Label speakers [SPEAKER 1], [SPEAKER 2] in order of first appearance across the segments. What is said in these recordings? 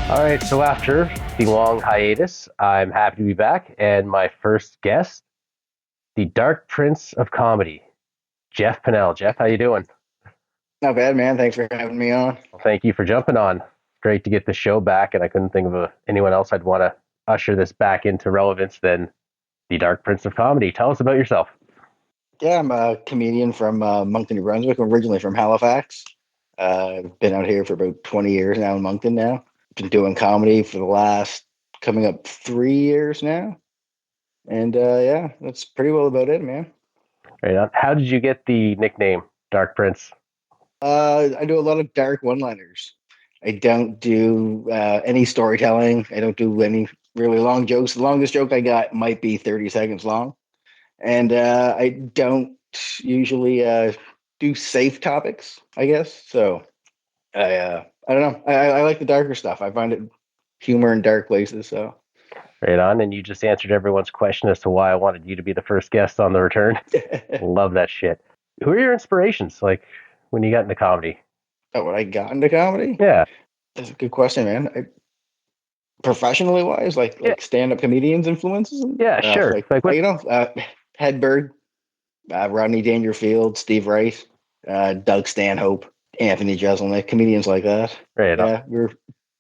[SPEAKER 1] All right, so after the long hiatus, I'm happy to be back, and my first guest, the Dark Prince of Comedy, Jeff Pinnell. Jeff, how you doing?
[SPEAKER 2] Not bad, man. Thanks for having me on.
[SPEAKER 1] Well, thank you for jumping on. Great to get the show back, and I couldn't think of anyone else I'd want to usher this back into relevance than the Dark Prince of Comedy. Tell us about yourself.
[SPEAKER 2] Yeah, I'm a comedian from Moncton, New Brunswick. I'm originally from Halifax. I've been out here for about 20 years now in Moncton now. Been doing comedy for the last coming up 3 years now. And yeah, that's pretty well about it, man.
[SPEAKER 1] Right on. How did you get the nickname Dark Prince?
[SPEAKER 2] I do a lot of dark one-liners. I don't do any storytelling. I don't do any really long jokes. The longest joke I got might be 30 seconds long. And I don't usually do safe topics, I guess. So I don't know. I like the darker stuff. I find it humor in dark places. So
[SPEAKER 1] Right on. And you just answered everyone's question as to why I wanted you to be the first guest on the return. Love that shit. Who are your inspirations? Like when you got into comedy?
[SPEAKER 2] oh, when I got into comedy,
[SPEAKER 1] Yeah.
[SPEAKER 2] that's a good question, man. Professionally wise, like
[SPEAKER 1] Yeah.
[SPEAKER 2] stand up comedians influences,
[SPEAKER 1] Yeah, sure.
[SPEAKER 2] like
[SPEAKER 1] Like what?
[SPEAKER 2] Hedberg, Rodney Dangerfield, Steve Wright, Doug Stanhope, Anthony Jeselnik, comedians like that.
[SPEAKER 1] Right on.
[SPEAKER 2] Yeah, we're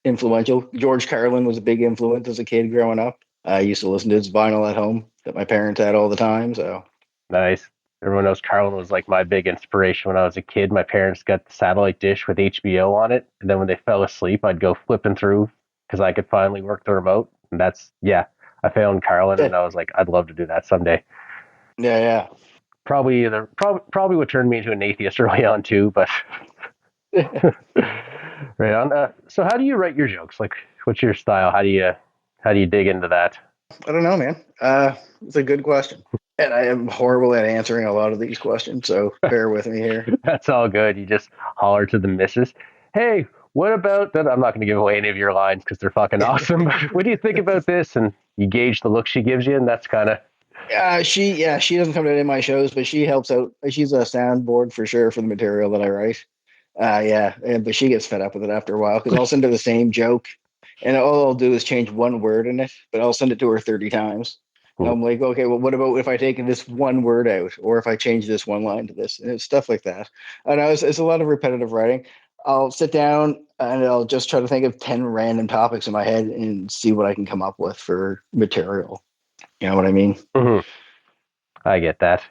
[SPEAKER 2] influential. George Carlin was a big influence as a kid growing up. I used to listen to his vinyl at home that my parents had all the time. So
[SPEAKER 1] Nice. Everyone knows Carlin was like my big inspiration when I was a kid. My parents got the satellite dish with HBO on it, and then when they fell asleep, I'd go flipping through because I could finally work the remote. And that's yeah, I found Carlin,
[SPEAKER 2] yeah,
[SPEAKER 1] and I was like, I'd love to do that someday.
[SPEAKER 2] yeah,
[SPEAKER 1] Probably what turned me into an atheist early on too, but
[SPEAKER 2] yeah.
[SPEAKER 1] right on. So how do you write your jokes? Like, what's your style? How do you dig into that?
[SPEAKER 2] I don't know, man. It's a good question, and I am horrible at answering a lot of these questions. So bear with me here.
[SPEAKER 1] That's all good. You just holler to the missus. Hey, what about that? I'm not going to give away any of your lines because they're fucking awesome. But what do you think about this? And you gauge the look she gives you, and that's kind of
[SPEAKER 2] She doesn't come to any of my shows, but she helps out. She's a soundboard for sure for the material that I write. But she gets fed up with it after a while because I'll send her the same joke, and all I'll do is change one word in it, but I'll send it to her 30 times. And I'm like, okay, well, what about if I take this one word out, or if I change this one line to this, and it's stuff like that. I know it's a lot of repetitive writing. I'll sit down and I'll just try to think of 10 random topics in my head and see what I can come up with for material. You know what I mean?
[SPEAKER 1] mhm, I get that.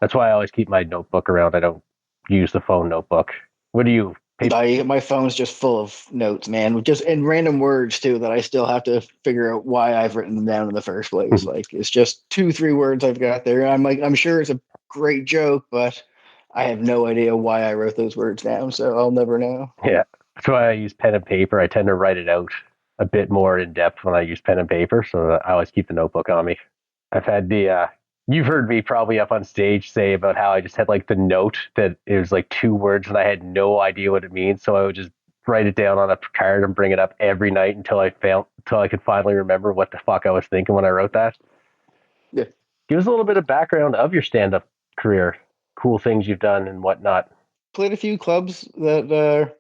[SPEAKER 1] That's why I always keep my notebook around. I don't use the phone notebook. What do you paper?
[SPEAKER 2] My phone's just full of notes, man, with just in random words too that I still have to figure out why I've written them down in the first place. Like it's just two, three words I've got there. I'm like, I'm sure it's a great joke, but I have no idea why I wrote those words down, so I'll never know.
[SPEAKER 1] Yeah, that's why I use pen and paper. I tend to write it out a bit more in depth when I use pen and paper, so I always keep the notebook on me. I've had the you've heard me probably up on stage say about how I just had like the note that it was like two words and I had no idea what it means, so I would just write it down on a card and bring it up every night until I could finally remember what the fuck I was thinking when I wrote that.
[SPEAKER 2] Yeah.
[SPEAKER 1] Give us a little bit of background of your stand-up career, cool things you've done and whatnot.
[SPEAKER 2] Played a few clubs that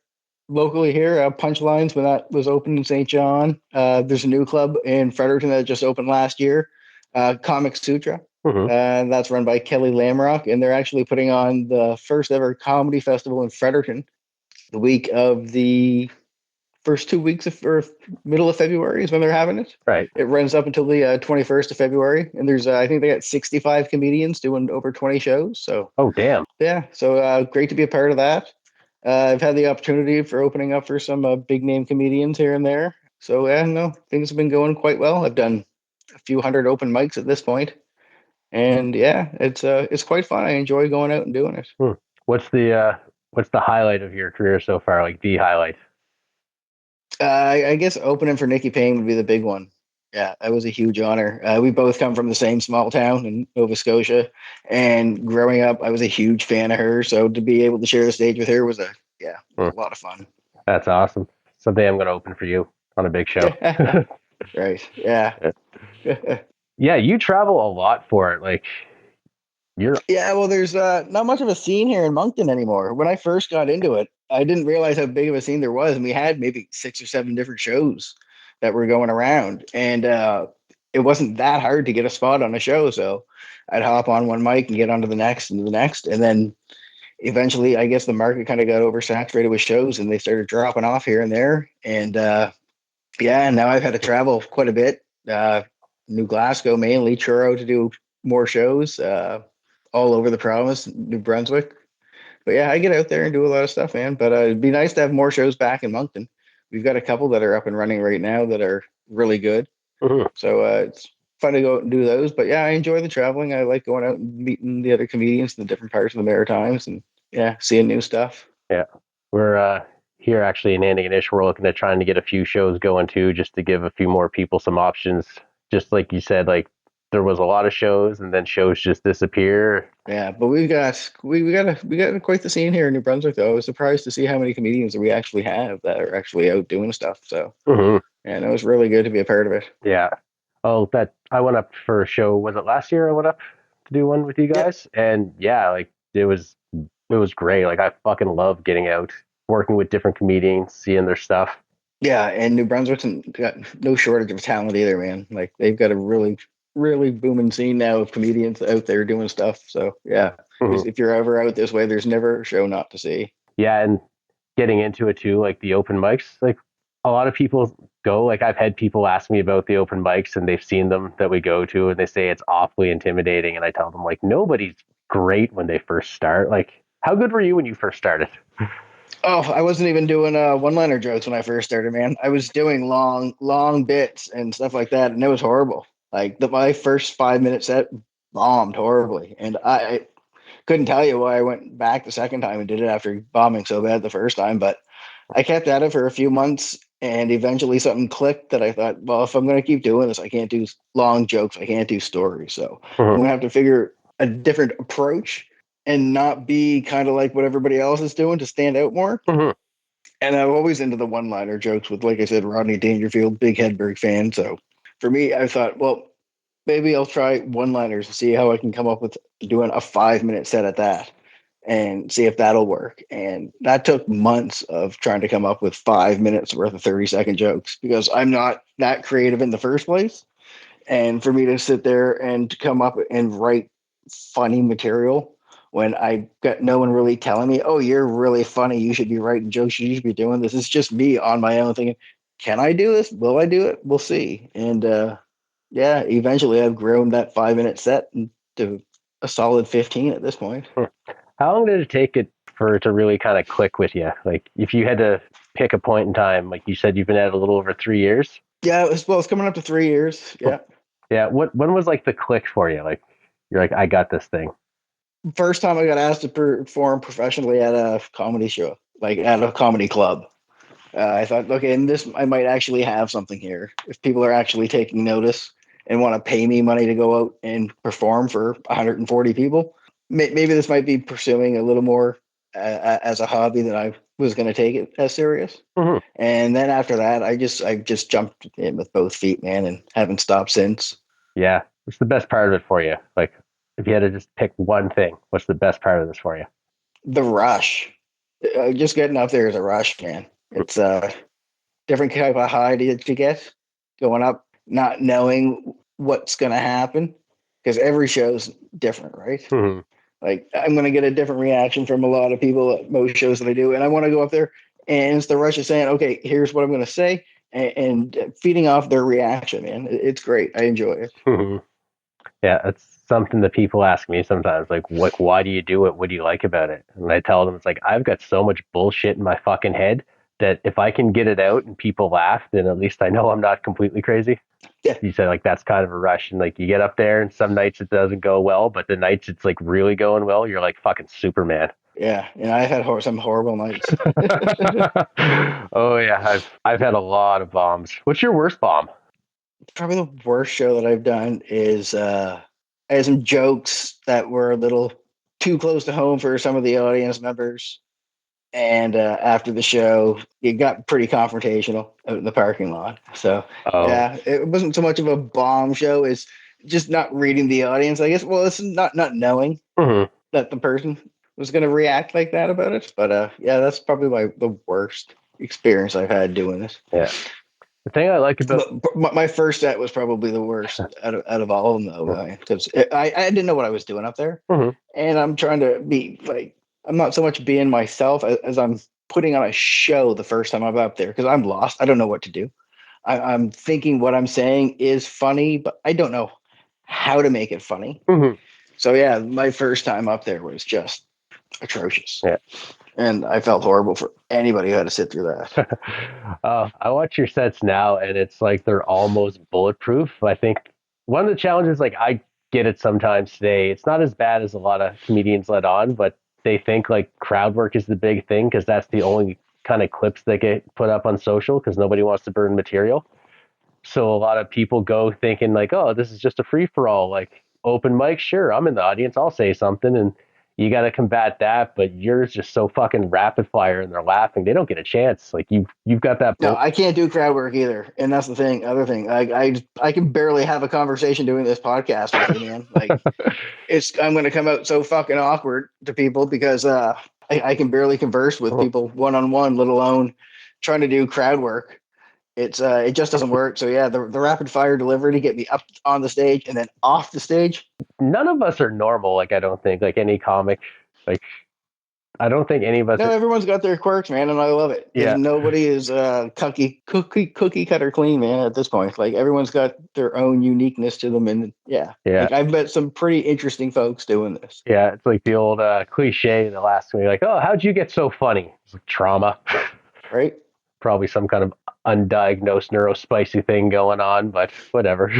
[SPEAKER 2] locally here. Punchlines when that was open in St. John. There's a new club in Fredericton that just opened last year. Comic Sutra.
[SPEAKER 1] Mm-hmm.
[SPEAKER 2] That's run by Kelly Lamrock, and they're actually putting on the first ever comedy festival in Fredericton the week of the first 2 weeks of or middle of February is when they're having it.
[SPEAKER 1] Right.
[SPEAKER 2] It runs up until the 21st of February, and there's I think they got 65 comedians doing over 20 shows. So
[SPEAKER 1] Oh, damn.
[SPEAKER 2] yeah, so great to be a part of that. I've had the opportunity for opening up for some big name comedians here and there. So yeah, no, things have been going quite well. I've done a few hundred open mics at this point, and yeah, it's quite fun. I enjoy going out and doing it.
[SPEAKER 1] Hmm. What's the highlight of your career so far? Like the highlight?
[SPEAKER 2] I guess opening for Nikki Payne would be the big one. Yeah, that was a huge honor. We both come from the same small town in Nova Scotia, and growing up, I was a huge fan of her. So to be able to share the stage with her was
[SPEAKER 1] Hmm.
[SPEAKER 2] a lot of fun.
[SPEAKER 1] That's awesome. Someday I'm going to open for you on a big show.
[SPEAKER 2] Right. Yeah.
[SPEAKER 1] Yeah, you travel a lot for it. Like You're
[SPEAKER 2] Yeah, well, there's not much of a scene here in Moncton anymore. When I first got into it, I didn't realize how big of a scene there was, and we had maybe 6 or 7 different shows that were going around, and it wasn't that hard to get a spot on a show. So I'd hop on one mic and get onto the next and the next, and then eventually, I guess the market kind of got oversaturated with shows, and they started dropping off here and there. And yeah, now I've had to travel quite a bit. New Glasgow mainly, Truro to do more shows. All over the province, New Brunswick. But yeah, I get out there and do a lot of stuff, man. But it'd be nice to have more shows back in Moncton. We've got a couple that are up and running right now that are really good.
[SPEAKER 1] Mhm.
[SPEAKER 2] So it's fun to go out and do those. But yeah, I enjoy the traveling. I like going out and meeting the other comedians in the different parts of the Maritimes and yeah, seeing new stuff.
[SPEAKER 1] Yeah. We're here actually in Antigonish. We're looking at trying to get a few shows going too, just to give a few more people some options. Just like you said, like there was a lot of shows and then shows just disappear.
[SPEAKER 2] Yeah, but we got quite the scene here in New Brunswick though. I was surprised to see how many comedians that we actually have that are actually out doing stuff. So
[SPEAKER 1] Hmm.
[SPEAKER 2] yeah, it was really good to be a part of it.
[SPEAKER 1] Yeah. Oh, that I went up for a show. Was it last year? I went up to do one with you
[SPEAKER 2] Yeah,
[SPEAKER 1] guys, and yeah, like it was great. Like I fucking love getting out, working with different comedians, seeing their stuff.
[SPEAKER 2] yeah, and New Brunswick's got no shortage of talent either, man. Like they've got a really booming scene now of comedians out there doing stuff. So yeah,
[SPEAKER 1] Hmm.
[SPEAKER 2] if you're ever out this way, there's never a show not to see.
[SPEAKER 1] Yeah, and getting into it too, like the open mics, like a lot of people go. Like I've had people ask me about the open mics, and they've seen them that we go to, and they say it's awfully intimidating. And I tell them like nobody's great when they first start. Like, how good were you when you first started?
[SPEAKER 2] Oh, I wasn't even doing one-liner jokes when I first started, man. I was doing long bits and stuff like that, and it was horrible. Like my first 5 minute set bombed horribly, and I couldn't tell you why I went back the second time and did it after bombing so bad the first time. But I kept at it for a few months, and eventually something clicked that I thought, well, if I'm going to keep doing this, I can't do long jokes, I can't do stories, so I'm
[SPEAKER 1] Hmm.
[SPEAKER 2] going to have to figure a different approach and not be kind of like what everybody else is doing to stand out more.
[SPEAKER 1] Hmm.
[SPEAKER 2] And I'm always into the one-liner jokes with, like I said, Rodney Dangerfield, big Hedberg fan. So for me, I thought, well, maybe I'll try one-liners and see how I can come up with doing a 5 minute set at that and see if that'll work. And that took months of trying to come up with 5 minutes worth of 30-second jokes because I'm not that creative in the first place. And for me to sit there and come up and write funny material when I got no one really telling me, oh, you're really funny. You should be writing jokes. You should be doing this. It's just me on my own thinking, can I do this? Will I do it? We'll see. And yeah, eventually I've grown that 5 minute set into a solid 15 at this point.
[SPEAKER 1] How long did it take it for it to really kind of click with you? Like, if you had to pick a point in time, like you said, you've been at it a little over 3 years.
[SPEAKER 2] Yeah, it's coming up to 3 years. Yeah.
[SPEAKER 1] Yeah. When was like the click for you? Like, you're like, I got this thing.
[SPEAKER 2] First time I got asked to perform professionally at a comedy show, like at a comedy club. I thought, okay, and this I might actually have something here. If people are actually taking notice and want to pay me money to go out and perform for 140 people, maybe this might be pursuing a little more as a hobby than I was going to take it as serious.
[SPEAKER 1] Hmm.
[SPEAKER 2] And then after that, I just jumped in with both feet, man, and haven't stopped since.
[SPEAKER 1] Yeah. What's the best part of it for you? Like, if you had to just pick one thing, what's the best part of this for you?
[SPEAKER 2] The rush, just getting up there is a rush, man. It's a different type of high to get going up, not knowing what's going to happen because every show's different, right?
[SPEAKER 1] Hmm.
[SPEAKER 2] Like I'm going to get a different reaction from a lot of people at most shows that I do, and I want to go up there and it's the rush of saying, okay, here's what I'm going to say, and feeding off their reaction, man. It's great. I enjoy it.
[SPEAKER 1] Hmm. Yeah, it's something that people ask me sometimes, like, what? Why do you do it? What do you like about it? And I tell them, it's like I've got so much bullshit in my fucking head that if I can get it out and people laugh, then at least I know I'm not completely crazy.
[SPEAKER 2] Yeah,
[SPEAKER 1] You said like that's kind of a rush, and like you get up there, and some nights it doesn't go well, but the nights it's like really going well, you're like fucking Superman.
[SPEAKER 2] yeah. And I've had some horrible nights.
[SPEAKER 1] Oh yeah, I've had a lot of bombs. What's your worst bomb?
[SPEAKER 2] Probably the worst show that I've done is I had some jokes that were a little too close to home for some of the audience members. And after the show, it got pretty confrontational out in the parking lot. So
[SPEAKER 1] Oh.
[SPEAKER 2] yeah, it wasn't so much of a bomb show as just not reading the audience, I guess. Well, it's not knowing
[SPEAKER 1] Mm-hmm.
[SPEAKER 2] that the person was going to react like that about it. But yeah, that's probably the worst experience I've had doing this.
[SPEAKER 1] Yeah. The thing I like about
[SPEAKER 2] But my first set was probably the worst out of all of them, though, because I didn't know what I was doing up there,
[SPEAKER 1] Mhm.
[SPEAKER 2] and I'm trying to be like, I'm not so much being myself as I'm putting on a show the first time I'm up there, because I'm lost. I don't know what to do. I'm thinking what I'm saying is funny, but I don't know how to make it funny.
[SPEAKER 1] Mhm.
[SPEAKER 2] So yeah, my first time up there was just atrocious.
[SPEAKER 1] Yeah.
[SPEAKER 2] And I felt horrible for anybody who had to sit through that.
[SPEAKER 1] I watch your sets now, and it's like they're almost bulletproof. I think one of the challenges, like I get it sometimes today, it's not as bad as a lot of comedians let on, but they think like crowd work is the big thing because that's the only kind of clips that get put up on social because nobody wants to burn material. So a lot of people go thinking like, oh, this is just a free for all, like open mic. Sure, I'm in the audience, I'll say something, and you got to combat that. But yours just so fucking rapid fire, and they're laughing. They don't get a chance. Like you've got that.
[SPEAKER 2] No, I can't do crowd work either, and that's the thing. Other thing, I can barely have a conversation doing this podcast with you, man. Like I'm going to come out so fucking awkward to people because I can barely converse with people one on one, let alone trying to do crowd work. It just doesn't work. So yeah, the rapid fire delivery to get me up on the stage and then off the stage.
[SPEAKER 1] None of us are normal. Like I don't think like any comic. Like I don't think any of us.
[SPEAKER 2] No,
[SPEAKER 1] Are,
[SPEAKER 2] everyone's got their quirks, man, and I love it because
[SPEAKER 1] yeah.
[SPEAKER 2] nobody is cookie cutter clean, man. At this point, like everyone's got their own uniqueness to them, and yeah,
[SPEAKER 1] Yeah.
[SPEAKER 2] like I've met some pretty interesting folks doing this.
[SPEAKER 1] Yeah. It's like the old cliche. The last one, you're like, oh, how'd you get so funny? It's like trauma.
[SPEAKER 2] Right?
[SPEAKER 1] Probably some kind of undiagnosed neurospicy thing going on, but whatever.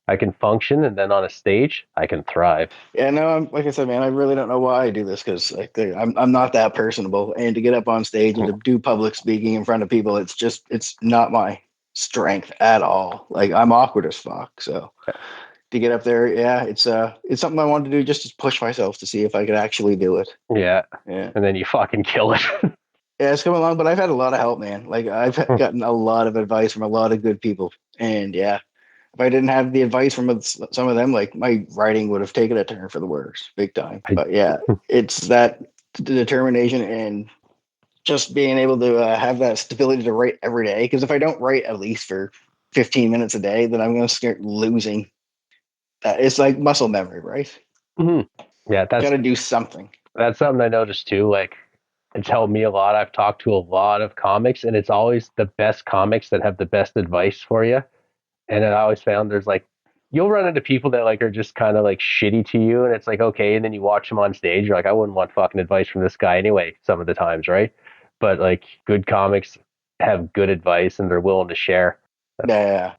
[SPEAKER 1] I can function, and then on a stage, I can thrive.
[SPEAKER 2] Yeah, no, I'm like I said, man. I really don't know why I do this because like I'm not that personable, and to get up on stage and to do public speaking in front of people, it's not my strength at all. Like I'm awkward as fuck. So to get up there, yeah, it's something I wanted to do just to push myself to see if I could actually do it.
[SPEAKER 1] Yeah.
[SPEAKER 2] Yeah.
[SPEAKER 1] And then you fucking kill it.
[SPEAKER 2] Yeah, it's coming along, but I've had a lot of help, man. Like I've gotten a lot of advice from a lot of good people, and yeah, if I didn't have the advice from some of them, like my writing would have taken a turn for the worse, big time. But yeah, it's that determination and just being able to have that stability to write every day. Because if I don't write at least for 15 minutes a day, then I'm going to start losing. It's like muscle memory, right?
[SPEAKER 1] Mm-hmm. Yeah,
[SPEAKER 2] got to do something.
[SPEAKER 1] That's something I noticed too. Like it's helped me a lot. I've talked to a lot of comics, and it's always the best comics that have the best advice for you. And I always found there's like you'll run into people that like are just kind of like shitty to you, and it's like okay, and then you watch them on stage, you're like, I wouldn't want fucking advice from this guy anyway. Some of the times, right? But like good comics have good advice, and they're willing to share.
[SPEAKER 2] Yeah.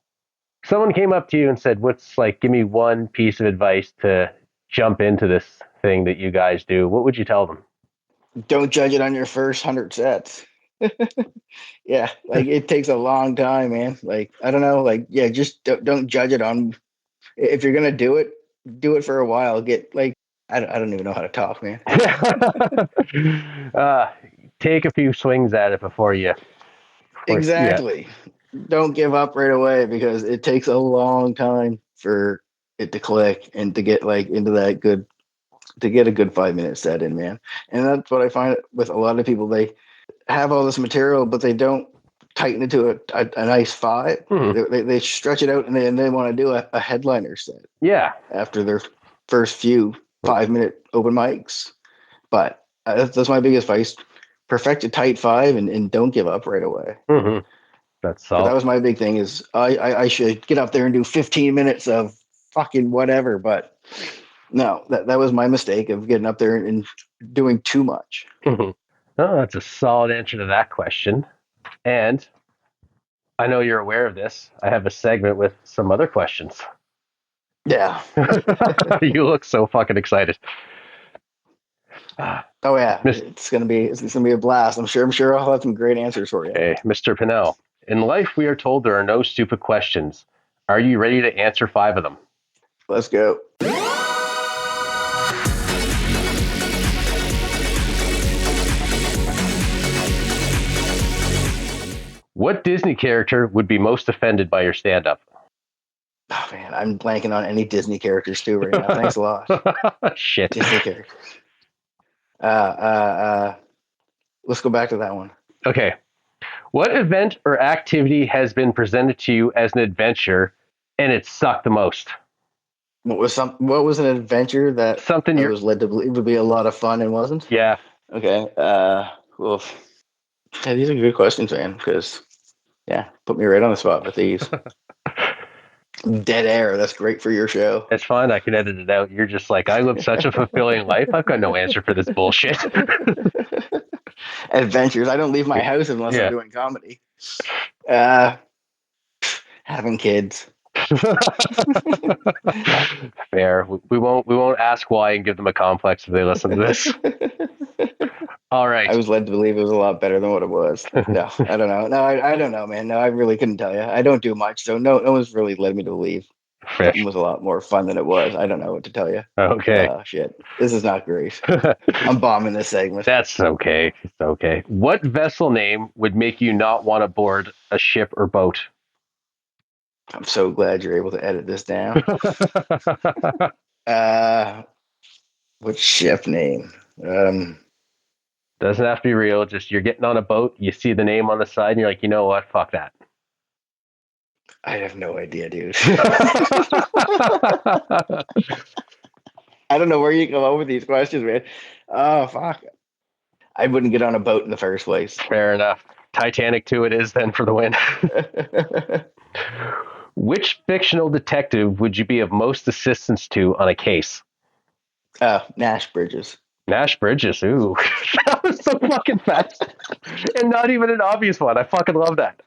[SPEAKER 1] Someone came up to you and said, "What's like? Give me one piece of advice to jump into this thing that you guys do." What would you tell them?
[SPEAKER 2] Don't judge it on your first 100 sets. Yeah, like it takes a long time, man. Like I don't know, like yeah, just don't judge it on. If you're gonna do it for a while. Get like I don't even know how to talk, man.
[SPEAKER 1] Take a few swings at it before you.
[SPEAKER 2] Exactly. Yeah. Don't give up right away because it takes a long time for it to click and to get like into that good to get a good 5 minute set in, man. And that's what I find with a lot of people. They have all this material, but they don't tighten it to a nice 5. Mm-hmm. They stretch it out and they want to do a headliner set.
[SPEAKER 1] Yeah.
[SPEAKER 2] After their first few 5 minute open mics. But that's my biggest advice. Perfect a tight 5 and don't give up right away.
[SPEAKER 1] Mm-hmm. That's solid.
[SPEAKER 2] That was my big thing is I should get up there and do 15 minutes of fucking whatever. But no, that was my mistake of getting up there and doing too much.
[SPEAKER 1] Mm-hmm. Oh, that's a solid answer to that question. And I know you're aware of this. I have a segment with some other questions.
[SPEAKER 2] Yeah.
[SPEAKER 1] You look so fucking excited.
[SPEAKER 2] Oh yeah, it's gonna be a blast. I'm sure I'll have some great answers for you.
[SPEAKER 1] Hey, Mr. Pinnell. In life, we are told there are no stupid questions. Are you ready to answer 5 of them?
[SPEAKER 2] Let's go.
[SPEAKER 1] What Disney character would be most offended by your stand-up?
[SPEAKER 2] Oh man, I'm blanking on any Disney characters too right now. Thanks a lot.
[SPEAKER 1] Shit.
[SPEAKER 2] Disney characters. Let's go back to that one.
[SPEAKER 1] Okay. What event or activity has been presented to you as an adventure and it sucked the most?
[SPEAKER 2] What was an adventure that
[SPEAKER 1] Something
[SPEAKER 2] I
[SPEAKER 1] you're,
[SPEAKER 2] was led to believe would be a lot of fun and wasn't?
[SPEAKER 1] yeah.
[SPEAKER 2] Okay. Well, yeah, these are good questions, man. Because put me right on the spot with these. Dead air. That's great for your show.
[SPEAKER 1] It's fine. I can edit it out. You're just like, I live such a fulfilling life. I've got no answer for this bullshit.
[SPEAKER 2] Adventures. I don't leave my house unless I'm doing comedy. Having kids.
[SPEAKER 1] Fair. We won't ask why and give them a complex if they listen to this. All right.
[SPEAKER 2] I was led to believe it was a lot better than what it was. No, I don't know. No, I don't know, man. No, I really couldn't tell you. I don't do much, so no one's really led me to believe something was a lot more fun than it was. I don't know what to tell you.
[SPEAKER 1] Okay.
[SPEAKER 2] Shit. This is not great. I'm bombing this segment.
[SPEAKER 1] That's okay. It's okay. What vessel name would make you not want to board a ship or boat?
[SPEAKER 2] I'm so glad you're able to edit this down. What ship name?
[SPEAKER 1] Doesn't have to be real. Just you're getting on a boat, you see the name on the side, and you're like, you know what? Fuck that.
[SPEAKER 2] I have no idea, dude. I don't know where you come up with these questions, man. Oh, fuck. I wouldn't get on a boat in the first place.
[SPEAKER 1] Fair enough. Titanic 2 it is then for the win. Which fictional detective would you be of most assistance to on a case?
[SPEAKER 2] Nash Bridges.
[SPEAKER 1] Nash Bridges. Ooh, that was so fucking fast. And not even an obvious one. I fucking love that.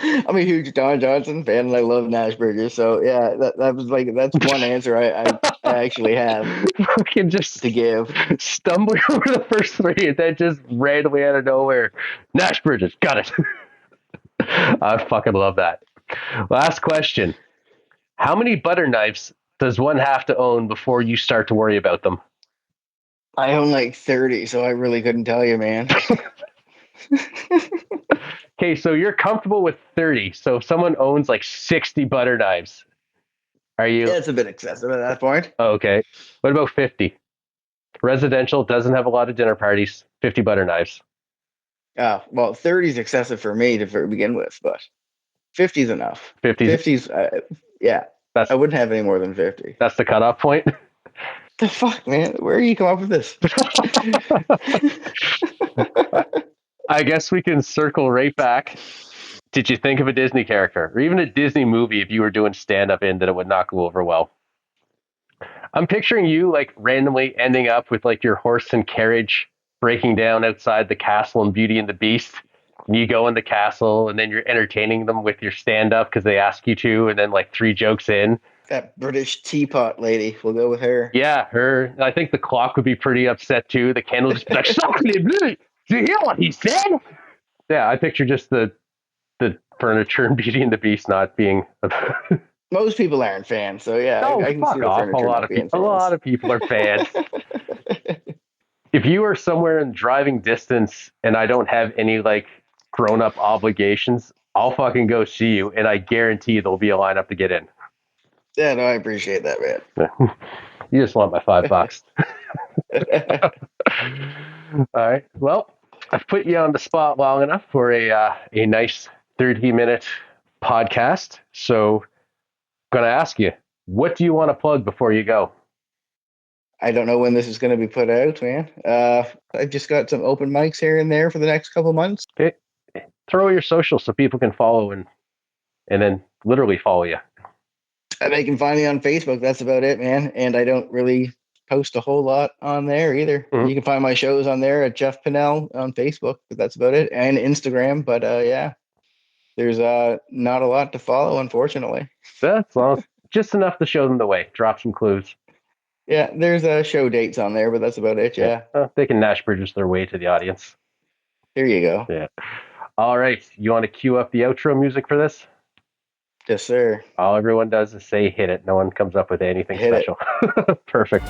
[SPEAKER 2] I'm a huge Don Johnson fan, and I love Nash Bridges. So yeah, that was like that's one answer I actually have.
[SPEAKER 1] Fucking just
[SPEAKER 2] to give.
[SPEAKER 1] Stumbling over the first three, and then just randomly out of nowhere, Nash Bridges. Got it. I fucking love that. Last question: how many butter knives does one have to own before you start to worry about them?
[SPEAKER 2] I own like 30, so I really couldn't tell you, man.
[SPEAKER 1] Okay, so you're comfortable with 30. So if someone owns like 60 butter knives, are you?
[SPEAKER 2] Yeah, it's a bit excessive at that point.
[SPEAKER 1] Okay. What about 50? Residential, doesn't have a lot of dinner parties. 50 butter knives.
[SPEAKER 2] Well, 30 is excessive for me to begin with, but 50 is enough. 50's, yeah. I wouldn't have any more than 50.
[SPEAKER 1] That's the cutoff point?
[SPEAKER 2] The fuck, man? Where do you come up with this?
[SPEAKER 1] I guess we can circle right back. Did you think of a Disney character or even a Disney movie if you were doing stand-up in that it would not go over well? I'm picturing you like randomly ending up with like your horse and carriage breaking down outside the castle in Beauty and the Beast. And you go in the castle and then you're entertaining them with your stand-up because they ask you to, and then like 3 jokes in.
[SPEAKER 2] That British teapot lady, we'll go with her.
[SPEAKER 1] Yeah, her. I think the clock would be pretty upset too. The candle would just be like, "Sacre bleu! Do you hear what he said?" Yeah, I picture just the furniture in Beauty and the Beast not being.
[SPEAKER 2] Most people aren't fans, so yeah, I can see the
[SPEAKER 1] off.
[SPEAKER 2] furniture not being fans.
[SPEAKER 1] A lot of people are fans. If you are somewhere in driving distance and I don't have any like grown-up obligations, I'll fucking go see you, and I guarantee there'll be a lineup to get in.
[SPEAKER 2] Yeah, no, I appreciate that, man.
[SPEAKER 1] You just want my $5. All right. Well, I've put you on the spot long enough for a nice 30-minute podcast. So I'm going to ask you, what do you want to plug before you go?
[SPEAKER 2] I don't know when this is going to be put out, man. I've just got some open mics here and there for the next couple months.
[SPEAKER 1] Okay. Throw your socials so people can follow and then literally follow you.
[SPEAKER 2] They can find me on Facebook. That's about it, man. And I don't really post a whole lot on there either. Mm-hmm. You can find my shows on there at Jeff Pinnell on Facebook, but that's about it. And Instagram. But yeah, there's not a lot to follow, unfortunately.
[SPEAKER 1] That's just enough to show them the way. Drop some clues.
[SPEAKER 2] Yeah, there's show dates on there, but that's about it. Yeah.
[SPEAKER 1] They can Nash Bridges their way to the audience.
[SPEAKER 2] There you go.
[SPEAKER 1] Yeah. All right. You want to cue up the outro music for this?
[SPEAKER 2] Yes, sir.
[SPEAKER 1] All everyone does is say hit it. No one comes up with anything special. Perfect.